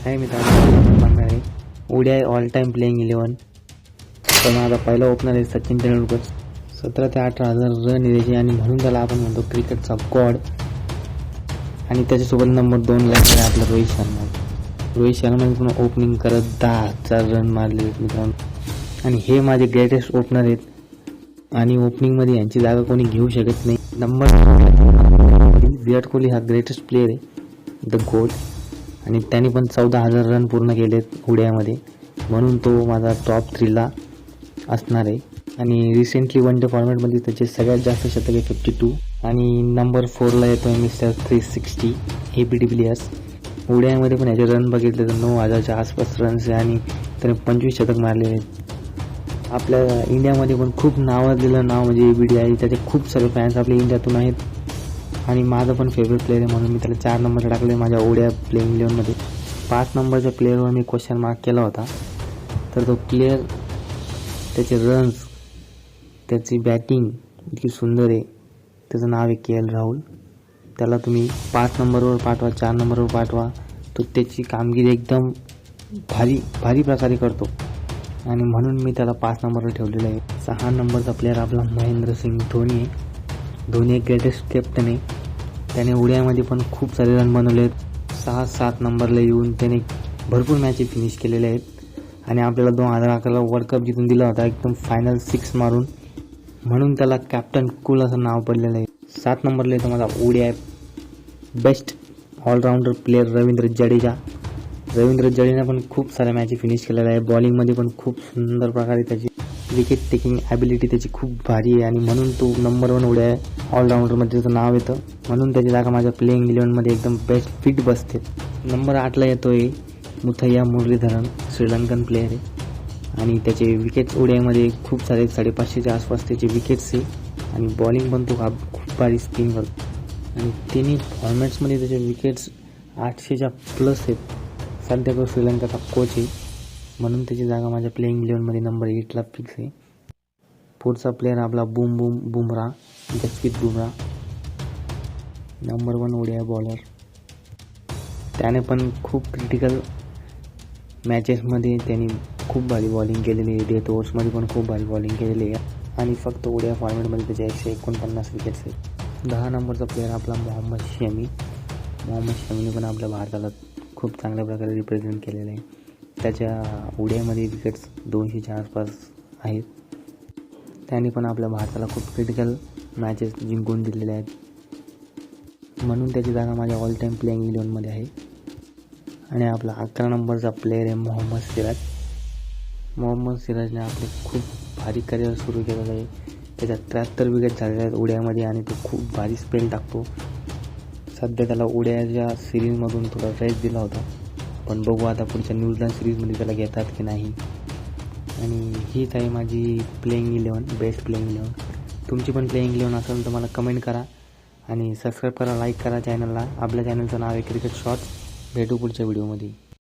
आहे मित्रांनो, सांगणार आहे ओडीआय ऑल टाइम प्लेइंग 11. तर माझा पहिला ओपनर आहे सचिन तेंडुलकर. 17 ते 18,000 रन द्यायचे आणि म्हणून त्याला आपण म्हणतो क्रिकेटचा गॉड. आणि त्याच्यासोबत नंबर 2 ला आहे आपला रोहित शर्मा. रोहित शर्माने पण ओपनिंग करत 10,000 रन मारले मित्रांनो. आणि हे माझे ग्रेटेस्ट ओपनर आहेत आणि ओपनिंगमध्ये यांची जागा कोणी घेऊ शकत नाही. नंबर विराट कोहली हा ग्रेटेस्ट प्लेयर आहे, द गोड. आणि त्याने पण 14,000 रन पूर्ण केलेत ओडीआयमध्ये, म्हणून तो माझा टॉप 3ला असणार आहे. आणि रिसेंटली वन डे फॉर्मॅटमध्ये त्याचे सगळ्यात जास्त शतक आहे 52. आणि नंबर 4ला येतो आहे मिस्टर 360 AB de Villiers. ओडीआयमध्ये पण याचे रन बघितले तर 9,000च्या आसपास रन्स आहे आणि त्याने 25 शतक मारले आहेत. आपल्या इंडियामध्ये पण खूप नावाजलेलं नाव म्हणजे AB de आहे. त्याचे खूप सारे फॅन्स आपल्या इंडियातून आहेत आणि माझा पण फेवरेट प्लेअर आहे, म्हणून मी त्याला 4 नंबरला टाकले माझ्या ओडीआय प्लेइंग 11मध्ये. 5 नंबरच्या प्लेअरवर मी क्वेश्चन मार्क केला होता. तर तो प्लेअर, त्याचे रन्स, त्याची बॅटिंग इतकी सुंदर आहे. त्याचं नाव आहे KL राहुल. त्याला तुम्ही 5 नंबरवर पाठवा, 4 नंबरवर पाठवा, तो त्याची कामगिरी एकदम भारी प्रकारे करतो आणि म्हणून मी त्याला 5 नंबरवर ठेवलेलं आहे. 6 नंबरचा प्लेअर आपला महेंद्रसिंग धोनी आहे. धोनी एक ग्रेटेस्ट कॅप्टन आहे. त्याने ओडीआयमध्ये पण खूप सारे रन बनवले आहेत. 6-7 नंबरला येऊन त्याने भरपूर मॅचेस फिनिश केलेले आहेत आणि आपल्याला 2011ला वर्ल्ड कप जिंकून दिला होता एकदम फायनल 6 मारून, म्हणून त्याला कॅप्टन कूल असं नाव पडलेलं आहे. 7 नंबरला येतो माझा ODI best allrounder player Ravindra Jadeja. Ravindra जडेजाने पण खूप साऱ्या मॅचेस फिनिश केलेल्या आहे. बॉलिंगमध्ये पण खूप सुंदर प्रकारे त्याची विकेट टेकिंग ॲबिलिटी त्याची खूप भारी आहे आणि म्हणून तो नंबर 1 ओडीआय ऑलराऊंडरमध्ये त्याचं नाव येतं, म्हणून त्याची जागा माझ्या प्लेइंग 11मध्ये एकदम बेस्ट फिट बसते. नंबर 8ला येतो आहे मुथय्या मुरलीधरन. श्रीलंकन प्लेअर आहे आणि त्याचे विकेट्स ओडीआयमध्ये खूप सारे 550च्या आसपास त्याचे विकेट्स आहे आणि बॉलिंग पण तो खूप भारी स्पिन करतो. आणि तिन्ही फॉर्मॅट्समध्ये त्याचे विकेट्स 800च्या प्लस आहेत. सध्या तो श्रीलंकेचा कोच आहे, म्हणून त्याची जागा माझ्या प्लेइंग 11मध्ये नंबर 8ला फिक्स आहे. पुढचा प्लेअर आपला Bumrah, Jasprit Bumrah. Number 1 ODI bowler. त्याने पण खूप क्रिटिकल मॅचेसमध्ये त्यांनी खूप भारी बॉलिंग केलेली आहे. डेथ ओव्हर्समध्ये पण खूप भारी बॉलिंग केलेली आहे आणि फक्त ओडीआय फॉर्मॅटमध्ये त्याचे 149 विकेट्स आहेत. 10 नंबरचा प्लेअर आपला मोहम्मद शमी. मोहम्मद शमीने पण आपल्या भारताला खूप चांगल्या प्रकारे रिप्रेझेंट केलेलं आहे. त्याच्या ओडीआयमध्ये विकेट्स 200च्या आसपास आहेत. त्याने पण आपल्या भारताला खूप क्रिटिकल मॅचेस जिंकून दिलेले आहेत, म्हणून त्याची जागा माझ्या ऑल टाईम प्लेइंग 11मध्ये आहे. आणि आपला 11 नंबरचा प्लेअर आहे मोहम्मद सिराज. मोहम्मद सिराजने आपले खूप भारी करिअर सुरू केलेलं आहे. त्याच्या 73 विकेट झालेल्या आहेत ओडीआयमध्ये आणि तो खूप भारी स्पेल टाकतो. सध्या त्याला ओडीआयच्या सिरीजमधून थोडा रेस्ट दिला होता, पण बघू आता पुढच्या न्यूझीलंड सिरीजमध्ये त्याला घेतात की नाही. आणि हीच आहे माझी प्लेइंग 11, बेस्ट प्लेइंग 11. तुमची पण प्लेइंग 11 असेल तर मला कमेंट करा आणि सबस्क्राईब करा, लाईक करा चॅनलला. आपल्या चॅनलचं नाव आहे क्रिकेट शॉर्ट्स. भेटू पुढच्या व्हिडिओमध्ये.